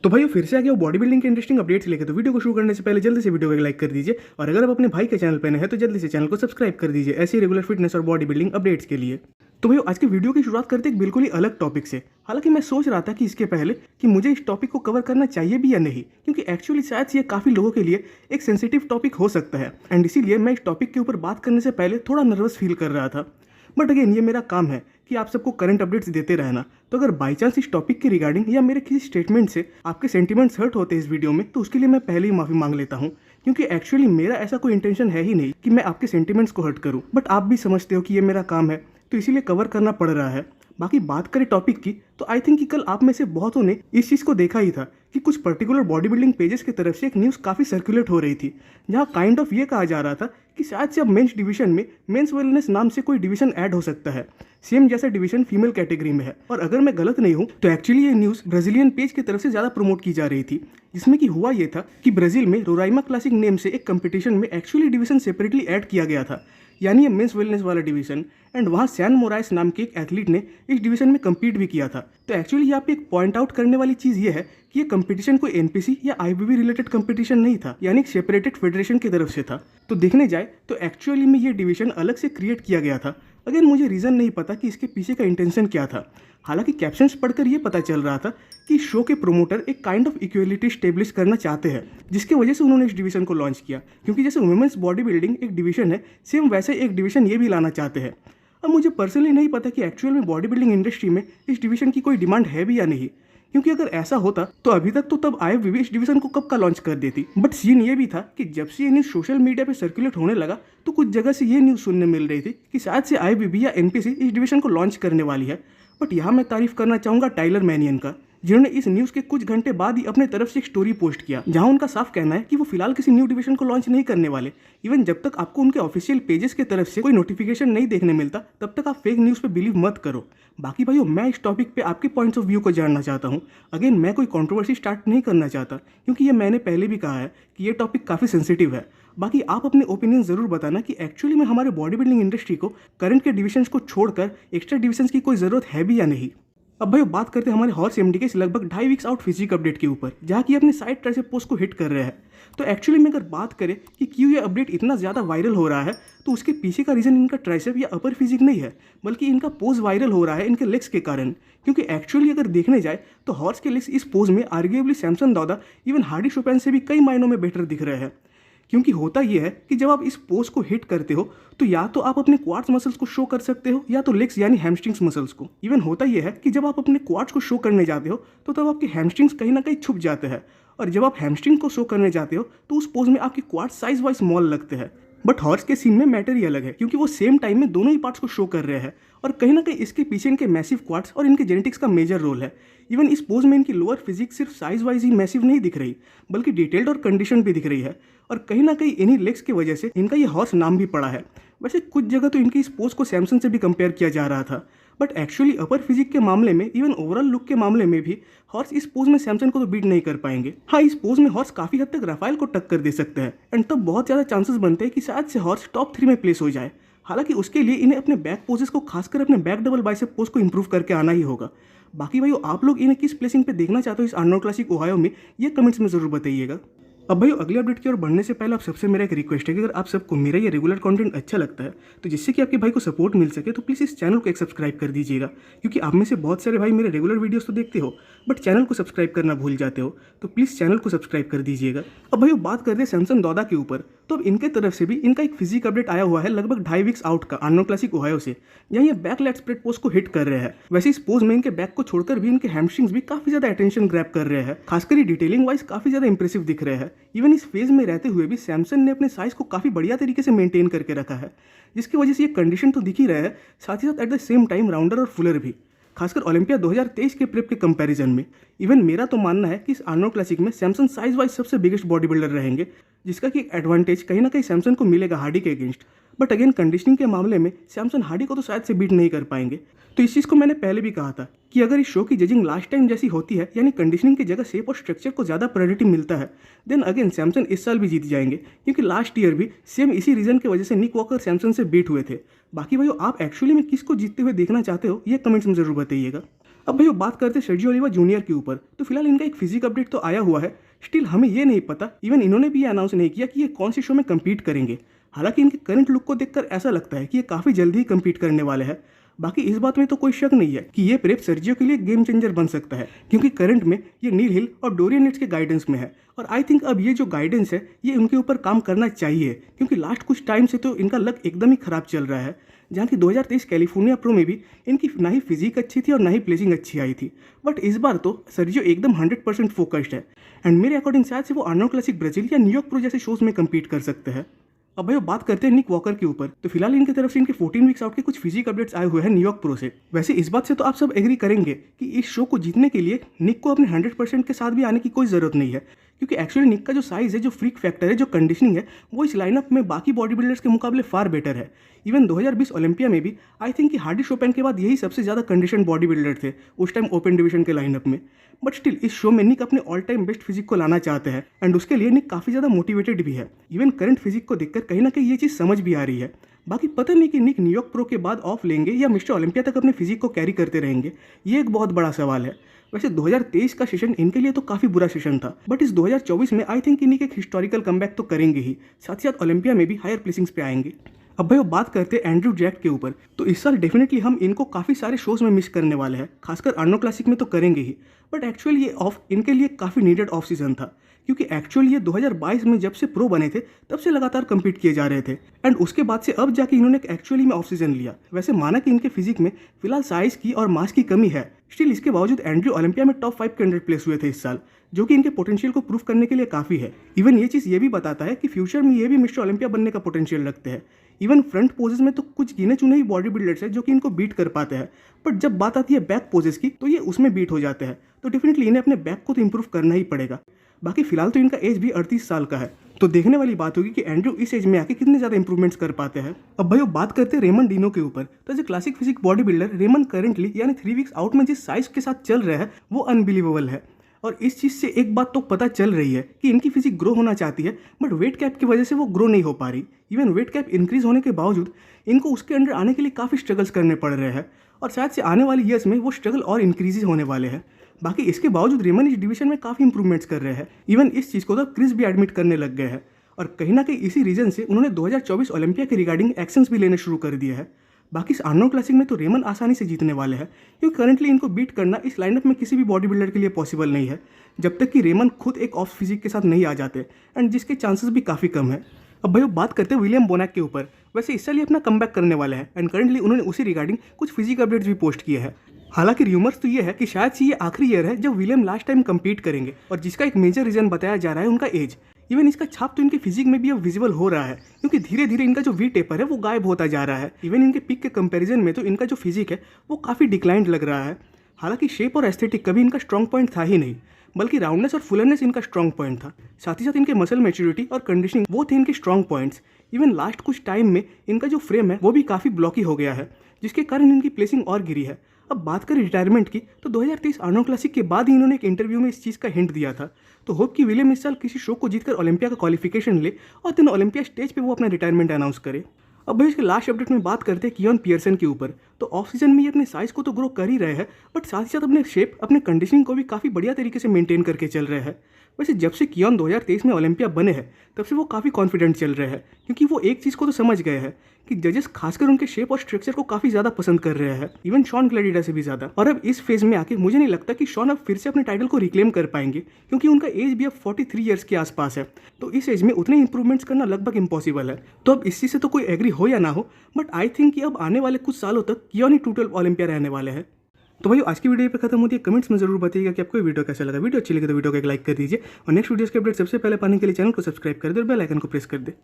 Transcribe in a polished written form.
तो भाई फिर से आ गया बॉडी बिल्डिंग के इंटरेस्टिंग अपडेट्स लेके। तो वीडियो को शुरू करने से पहले जल्दी से वीडियो को लाइक कर दीजिए और अगर आप अपने भाई के चैनल पर नए हैं तो जल्दी से चैनल को सब्सक्राइब कर दीजिए ऐसे रेगुलर फिटनेस और बॉडी बिल्डिंग अपडेट्स के लिए। तो भाई आज की वीडियो की शुरुआत करते एक बिल्कुल ही अलग टॉपिक से। हालांकि मैं सोच रहा था कि इसके पहले कि मुझे इस टॉपिक को कवर करना चाहिए भी या नहीं, क्योंकि एक्चुअली शायद ये काफ़ी लोगों के लिए एक सेंसिटिव टॉपिक हो सकता है एंड इसीलिए मैं इस टॉपिक के ऊपर बात करने से पहले थोड़ा नर्वस फील कर रहा था। बट अगेन ये मेरा काम है कि आप सबको करंट अपडेट्स देते रहना। तो अगर बाई चांस इस टॉपिक के रिगार्डिंग या मेरे किसी स्टेटमेंट से आपके सेंटिमेंट्स हर्ट होते हैं इस वीडियो में, तो उसके लिए मैं पहले ही माफ़ी मांग लेता हूँ, क्योंकि एक्चुअली मेरा ऐसा कोई इंटेंशन है ही नहीं कि मैं आपके सेंटिमेंट्स को हर्ट करूँ। बट आप भी समझते हो कि ये मेरा काम है तो इसीलिए कवर करना पड़ रहा है। बाकी बात करें टॉपिक की, तो आई थिंक कि कल आप में से बहुतों ने इस चीज़ को देखा ही था कि कुछ पर्टिकुलर बॉडी बिल्डिंग पेजेस की तरफ से एक न्यूज़ काफ़ी सर्कुलेट हो रही थी, जहां काइंड ऑफ ये कहा जा रहा था कि शायद से अब मेंस डिवीजन में मेंस वेलनेस नाम से कोई डिवीजन ऐड हो सकता है, सेम जैसा डिवीजन फीमेल कैटेगरी में है। और अगर मैं गलत नहीं हूँ तो एक्चुअली ये न्यूज़ ब्राजीलियन पेज की तरफ से ज़्यादा प्रमोट की जा रही थी, जिसमें कि हुआ ये था कि ब्राज़ील में रोराइमा क्लासिक नेम से एक कंपटीशन में एक्चुअली डिवीजन सेपरेटली ऐड किया गया था, यानी ये मेंस वेलनेस वाला डिवीजन, एंड वहाँ सैन मोराइस नाम के एक एथलीट ने इस डिवीजन में कम्पीट भी किया था। तो एक्चुअली यहाँ पे एक पॉइंट आउट करने वाली चीज़ ये है कि ये कंपटीशन कोई एनपीसी या आईबीबी रिलेटेड कंपटीशन नहीं था, यानी एक सेपरेटेड फेडरेशन की तरफ से था। तो देखने जाए तो एक्चुअली में ये डिवीजन अलग से क्रिएट किया गया था। अगेन मुझे रीज़न नहीं पता कि इसके पीछे का इंटेंशन क्या था। हालांकि कैप्शंस पढ़कर ये पता चल रहा था कि शो के प्रोमोटर एक काइंड ऑफ इक्वलिटी स्टेब्लिश करना चाहते हैं, जिसकी वजह से उन्होंने इस डिवीजन को लॉन्च किया। क्योंकि जैसे वुमेन्स बॉडी बिल्डिंग एक डिवीजन है, सेम वैसे एक डिवीजन ये भी लाना चाहते हैं। अब मुझे पर्सनली नहीं पता कि एक्चुअल में बॉडी बिल्डिंग इंडस्ट्री में इस डिवीजन की कोई डिमांड है भी या नहीं, क्योंकि अगर ऐसा होता तो अभी तक तो तब आईएफबीबी इस डिवीजन को कब का लॉन्च कर देती। बट सीन ये भी था कि जब से ये न्यूज़ सोशल मीडिया पे सर्कुलेट होने लगा तो कुछ जगह से ये न्यूज़ सुनने मिल रही थी कि शायद से आईएफबीबी या एनपीसी इस डिवीजन को लॉन्च करने वाली है। बट यहाँ मैं तारीफ करना चाहूँगा टाइलर मैनियन का, जिन्होंने इस न्यूज़ के कुछ घंटे बाद ही अपने तरफ से एक स्टोरी पोस्ट किया, जहां उनका साफ कहना है कि वो फिलहाल किसी न्यू डिवीजन को लॉन्च नहीं करने वाले। इवन जब तक आपको उनके ऑफिशियल पेजेस की तरफ से कोई नोटिफिकेशन नहीं देखने मिलता तब तक आप फेक न्यूज़ पे बिलीव मत करो। बाकी भाइयों, मैं इस टॉपिक पे आपके पॉइंट्स ऑफ व्यू को जानना चाहता हूँ। अगेन मैं कोई कंट्रोवर्सी स्टार्ट नहीं करना चाहता, क्योंकि ये मैंने पहले भी कहा है कि ये टॉपिक काफ़ी सेंसिटिव है। बाकी आप अपने ओपिनियन ज़रूर बताना कि एक्चुअली में हमारे बॉडी बिल्डिंग इंडस्ट्री को करंट के डिविजन्स को छोड़कर एक्स्ट्रा डिविजन्स की कोई ज़रूरत है भी या नहीं। अब भाई बात करते हैं हमारे हॉर्स एमडी के लगभग 2.5 वीक्स आउट फिजिक अपडेट के ऊपर, जहाँ की अपने साइड ट्राइसेप पोस्ट को हिट कर रहे हैं। तो एक्चुअली में अगर बात करें कि क्यों ये अपडेट इतना ज़्यादा वायरल हो रहा है, तो उसके पीछे का रीज़न इनका ट्राइसेप या अपर फिजिक नहीं है, बल्कि इनका पोज वायरल हो रहा है इनके लेग्स के कारण। क्योंकि एक्चुअली अगर देखने जाए तो हॉर्स के लेग्स इस पोज में आर्ग्यूएबली सैमसन दादा इवन हार्डी शोपैन से भी कई मायनों में बेटर दिख रहे हैं। क्योंकि होता यह है कि जब आप इस पोज को हिट करते हो तो या तो आप अपने क्वाड्स मसल्स को शो कर सकते हो या तो लेग्स यानी हैमस्ट्रिंग्स मसल्स को। इवन होता यह है कि जब आप अपने क्वाड्स को शो करने जाते हो तो तब आपके हैमस्ट्रिंग्स कहीं ना कहीं छुप जाते हैं, और जब आप हैमस्ट्रिंग को शो करने जाते हो तो उस पोज में आपके क्वाड्स साइज वाइज स्मॉल लगते हैं। बट हॉर्स के सीन में मैटर ही अलग है, क्योंकि वो सेम टाइम में दोनों ही पार्ट्स को शो कर रहे हैं, और कहीं ना कहीं इसके पीछे इनके मैसिव क्वाड्स और इनके जेनेटिक्स का मेजर रोल है। इवन इस पोज में इनकी लोअर फिजिक्स सिर्फ साइज वाइज ही मैसिव नहीं दिख रही, बल्कि डिटेल्ड और कंडीशन भी दिख रही है, और कहीं ना कहीं इन्हीं लेग्स की वजह से इनका ये हॉर्स नाम भी पड़ा है। वैसे कुछ जगह तो इनकी इस पोज को सैमसन से भी कंपेयर किया जा रहा था, बट एक्चुअली अपर फिजिक के मामले में, इवन ओवरऑल लुक के मामले में भी हॉर्स इस पोज में सैमसन को तो बीट नहीं कर पाएंगे। हाँ, इस पोज में हॉर्स काफ़ी हद तक राफेल को टक्कर दे सकते हैं, एंड तब बहुत ज़्यादा चांसेस बनते हैं कि शायद से हॉर्स टॉप 3 में प्लेस हो जाए। हालांकि उसके लिए इन्हें अपने बैक पोजेस को, खासकर अपने बैक डबल बाइसेप पोज को इंप्रूव करके आना ही होगा। बाकी भाई आप लोग इन्हें किस प्लेसिंग पे देखना चाहते हो इस आर्नोल्ड क्लासिक ओहायो में, ये कमेंट्स में ज़रूर बताइएगा। अब भाई अगले अपडेट की ओर बढ़ने से पहले आप सबसे मेरा एक रिक्वेस्ट है कि अगर आप सबको मेरा ये रेगुलर कंटेंट अच्छा लगता है, तो जिससे कि आपके भाई को सपोर्ट मिल सके, तो प्लीज़ इस चैनल को एक सब्सक्राइब कर दीजिएगा। क्योंकि आप में से बहुत सारे भाई मेरे रेगुलर वीडियोस तो देखते हो बट चैनल को सब्सक्राइब करना भूल जाते हो, तो प्लीज़ चैनल को सब्सक्राइब कर दीजिएगा। अब भाई बात करते हैं सैमसन दादा के ऊपर, तो अब इनके तरफ से भी इनका एक फिजिक अपडेट आया हुआ है लगभग 2.5 वीक्स आउट का आर्नोल्ड क्लासिक ओहायो से, जहाँ ये बैक लेट स्प्रेड पोज को हिट कर रहे हैं। वैसे इस पोज में इनके बैक को छोड़कर भी इनके हैमस्ट्रिंग्स भी काफ़ी ज़्यादा अटेंशन ग्रैब कर रहे हैं, खासकर ये डिटेलिंग वाइज काफ़ी ज़्यादा इंप्रेसिव दिख रहे हैं। इवन इस फेज में रहते हुए भी सैमसन ने अपने साइज को काफ़ी बढ़िया तरीके से मेंटेन करके रखा है, जिसकी वजह से ये कंडीशन तो दिख ही रहा है, साथ ही साथ at the same time rounder और फुलर भी, खासकर ओलंपिया 2023 के प्रेप के कंपैरिजन में। इवन मेरा तो मानना है कि इस आर्नोल्ड क्लासिक में सैमसन साइज वाइज सबसे बिगेस्ट बॉडी बिल्डर रहेंगे, जिसका कि एक एडवांटेज कहीं ना कहीं सैमसन को मिलेगा हार्डी के अगेंस्ट। बट अगेन कंडीशनिंग के मामले में सैमसन हार्डी को तो शायद से बीट नहीं कर पाएंगे। तो इस चीज़ को मैंने पहले भी कहा था कि अगर इस शो की जजिंग लास्ट टाइम जैसी होती है, यानी कंडीशनिंग की जगह शेप और स्ट्रक्चर को ज़्यादा प्रायोरिटी मिलता है, देन अगेन सैमसन इस साल भी जीत जाएंगे, क्योंकि लास्ट ईयर भी सेम इसी रीज़न की वजह से निक वॉकर सैमसन से बीट हुए थे। बाकी भाइयों आप एक्चुअली में किसको जीतते हुए देखना चाहते हो, ये कमेंट्स में ज़रूर बताइएगा। अब भाई बात करते हैं सर्जियो ओलिवा जूनियर के ऊपर। तो फिलहाल इनका एक फिजिक अपडेट तो आया हुआ है, स्टिल हमें ये नहीं पता, इवन इन्होंने भी ये अनाउंस नहीं किया कि ये कौन सी शो में कम्पीट करेंगे। हालांकि इनके करंट लुक को देखकर ऐसा लगता है कि ये काफ़ी जल्दी ही कम्पीट करने वाले हैं। बाकी इस बात में तो कोई शक नहीं है कि ये प्रेप सर्जियो के लिए गेम चेंजर बन सकता है, क्योंकि करंट में ये नील हिल और डोरियन नीट्स के गाइडेंस में है। और आई थिंक अब ये जो गाइडेंस है ये उनके ऊपर काम करना चाहिए, क्योंकि लास्ट कुछ टाइम से तो इनका लक एकदम ही खराब चल रहा है। जहाँ की 2023 कैलिफोर्निया प्रो में भी इनकी ना ही फिजिक अच्छी थी और ना ही प्लेसिंग अच्छी आई थी, बट इस बार तो सर्जियो एकदम 100% फोकस्ड है। एंड मेरे अकॉर्डिंग शायद से वो आर्नोल्ड क्लासिक ब्राजील या न्यूयॉर्क प्रो जैसे शोज में कम्पीट कर सकते हैं। अब भाई बात करते हैं निक वॉकर के ऊपर। तो फिलहाल इनकी तरफ से इनके 14 वीक्स आउट के कुछ फिजिक अपडेट्स आए हुए हैं न्यूयॉर्क प्रो से। वैसे इस बात से तो आप सब एग्री करेंगे कि इस शो को जीतने के लिए निक को अपने 100% के साथ भी आने की कोई ज़रूरत नहीं है, क्योंकि एक्चुअली निक का जो साइज़ है, जो फ्रीक फैक्टर है, जो कंडीशनिंग है, वो इस लाइनअप में बाकी बॉडी बिल्डर्स के मुकाबले फार बेटर है। इवन 2020 ओलंपिया में भी आई थिंक कि हार्डी शोपेन के बाद यही सबसे ज़्यादा कंडीशन बॉडी बिल्डर थे उस टाइम ओपन डिवीजन के लाइनअप में। बट स्टिल इस शो में निक अपने ऑल टाइम बेस्ट फिजिक को लाना चाहते हैं, एंड उसके लिए निक काफ़ी ज़्यादा मोटिवेटेड भी है। इवन करंट फिजिक को देखकर कहीं ना कहीं ये चीज़ समझ भी आ रही है। बाकी पता नहीं कि निक न्यूयॉर्क प्रो के बाद ऑफ लेंगे या मिस्टर ओलंपिया तक अपने फिजिक को कैरी करते रहेंगे, ये एक बहुत बड़ा सवाल है। वैसे 2023 का सेशन इनके लिए तो काफ़ी बुरा सेशन था, बट इस 2024 में आई थिंक इन्हीं एक हिस्टोरिकल कमबैक तो करेंगे ही, साथ ही साथ ओलंपिया में भी हायर प्लेसिंग्स पे आएंगे। अब भाई वो बात करते हैं एंड्रयू जैक्ट के ऊपर। तो इस साल डेफिनेटली हम इनको काफ़ी सारे शोज में मिस करने वाले हैं, खासकर आर्नो क्लासिक में तो करेंगे ही, बट एक्चुअली ये ऑफ इनके लिए काफ़ी नीडेड ऑफ सीजन था, क्योंकि एक्चुअली ये 2022 में जब से प्रो बने थे तब से लगातार कम्पीट किए जा रहे थे, एंड उसके बाद से अब जाके इन्होंने एक्चुअली में ऑफ सीजन लिया। वैसे माना कि इनके फिजिक में फिलहाल साइज की और मास की कमी है, स्टिल इसके बावजूद एंड्रयू ओलंपिया में टॉप 5 कैंडिडेट प्लेस हुए थे इस साल, जो कि इनके पोटेंशियल को प्रूव करने के लिए काफ़ी है। इवन ये चीज़ ये भी बताता है कि फ्यूचर में ये भी मिस्टर ओलंपिया बनने का पोटेंशियल रखते हैं। इवन फ्रंट पोजेस में तो कुछ गिने चुने ही बॉडी बिल्डर्स हैं जो कि इनको बीट कर पाते हैं, बट जब बात आती है बैक पोजेस की तो ये उसमें बीट हो जाते हैं। तो डेफिनेटली इन्हें अपने बैक को तो इंप्रूव करना ही पड़ेगा। बाकी फिलहाल तो इनका एज भी 38 साल का है, तो देखने वाली बात होगी कि एंड्रयू इस एज में आके कितने ज़्यादा इंप्रूवमेंट्स कर पाते हैं। अब भाई वो बात करते हैं रेमन डिनो के ऊपर। तो as a classic physique body builder Ramon currently यानी 3 वीक्स आउट में जिस साइज के साथ चल रहा है वो अनबिलीवेबल है। और इस चीज़ से एक बात तो पता चल रही है कि इनकी फिजिक ग्रो होना चाहती है, बट वेट कैप की वजह से वो ग्रो नहीं हो पा रही। इवन वेट कैप इंक्रीज होने के बावजूद इनको उसके अंडर आने के लिए काफ़ी स्ट्रगल्स करने पड़ रहे हैं, और शायद से आने वाली ईयर्स में वो स्ट्रगल और इंक्रीज होने वाले हैं। बाकी इसके बावजूद रेमन इस डिवीजन में काफ़ी इंप्रूवमेंट्स कर रहे हैं। इवन इस चीज़ को तो क्रिस भी एडमिट करने लग गए हैं, और कहीं ना कहीं इसी रीजन से उन्होंने 2024 ओलंपिया के रिगार्डिंग एक्शंस भी लेने शुरू कर दिए हैं। बाकी इस आर्नो क्लासिक में तो रेमन आसानी से जीतने वाले हैं, क्योंकि करंटली इनको बीट करना इस लाइनअप में किसी भी बॉडी बिल्डर के लिए पॉसिबल नहीं है, जब तक कि रेमन खुद एक ऑफ फिजिक के साथ नहीं आ जाते, एंड जिसके चांसेस भी काफ़ी कम है। अब भाई बात करते हैं विलियम बोनैक के ऊपर। वैसे इस साल ये अपना कमबैक करने वाले हैं, एंड करंटली उन्होंने उसी रिगार्डिंग कुछ फिजिक अपडेट्स भी पोस्ट किए हैं। हालांकि र्यूमर्स तो ये है कि शायद से ये आखिरी ईयर है जब विलियम लास्ट टाइम कम्पीट करेंगे, और जिसका एक मेजर रीजन बताया जा रहा है उनका एज। इवन इसका छाप तो इनके फिजिक में भी अब विजिबल हो रहा है, क्योंकि धीरे धीरे इनका जो वी टेपर है वो गायब होता जा रहा है। इवन इनके पिक के कंपैरिजन में तो इनका जो फिजिक है वो काफ़ी डिक्लाइंड लग रहा है। हालांकि शेप और एस्थेटिक कभी इनका स्ट्रॉन्ग पॉइंट था ही नहीं, बल्कि राउंडनेस और फुलनेस इनका स्ट्रॉन्ग पॉइंट था। साथ ही साथ इनके मसल मैच्योरिटी और कंडीशनिंग वो थे इनके स्ट्रॉन्ग पॉइंट्स। इवन लास्ट कुछ टाइम में इनका जो फ्रेम है वो भी काफ़ी ब्लॉकी हो गया है, जिसके कारण इनकी प्लेसिंग और गिरी है। अब बात करें रिटायरमेंट की, तो 2023 आर्नो क्लासिक के बाद ही इन्होंने एक इंटरव्यू में इस चीज़ का हिंट दिया था। तो होप कि विलियम इस साल किसी शो को जीतकर ओलंपिया का क्वालिफिकेशन ले और देन ओलंपिया स्टेज पे वो अपना रिटायरमेंट अनाउंस करे। अब भाई इसके लास्ट अपडेट में बात करते हैं कियोन पियर्सन के ऊपर। तो ऑफ सीजन में ये अपने साइज को तो ग्रो कर ही रहे हैं, बट साथ ही साथ अपने शेप, अपने कंडीशनिंग को भी काफ़ी बढ़िया तरीके से मेंटेन करके चल रहे हैं। वैसे जब से कियोन 2023 में ओलंपिया बने हैं तब से वो काफ़ी कॉन्फिडेंट चल रहे हैं, क्योंकि वो एक चीज़ को तो समझ गए हैं कि जजेस खासकर उनके शेप और स्ट्रक्चर को काफ़ी ज़्यादा पसंद कर रहे हैं, इवन शॉन ग्लैडिडा से भी ज़्यादा। और अब इस फेज में आके मुझे नहीं लगता कि शॉन अब फिर से अपने टाइटल को रिक्लेम कर पाएंगे, क्योंकि उनका एज भी अब 43 ईयर्स के आसपास है। तो इस एज में उतने इंप्रूवमेंट्स करना लगभग इम्पॉसिबल है। तो अब इस चीज़ से तो कोई एग्री हो या ना हो, बट आई थिंक कि अब आने वाले कुछ सालों तक कियोन ही टोटल ओलंपिया रहने वाले हैं। तो भाई आज की वीडियो पे खत्म होती है। कमेंट्स में जरूर बताइएगा कि आपको ये वीडियो कैसा लगा। वीडियो अच्छी लगी तो वीडियो को एक लाइक कर दीजिए, और नेक्स्ट वीडियोस के अपडेट सबसे पहले पाने के लिए चैनल को सब्सक्राइब कर दे और बेल आइकन को प्रेस कर दे।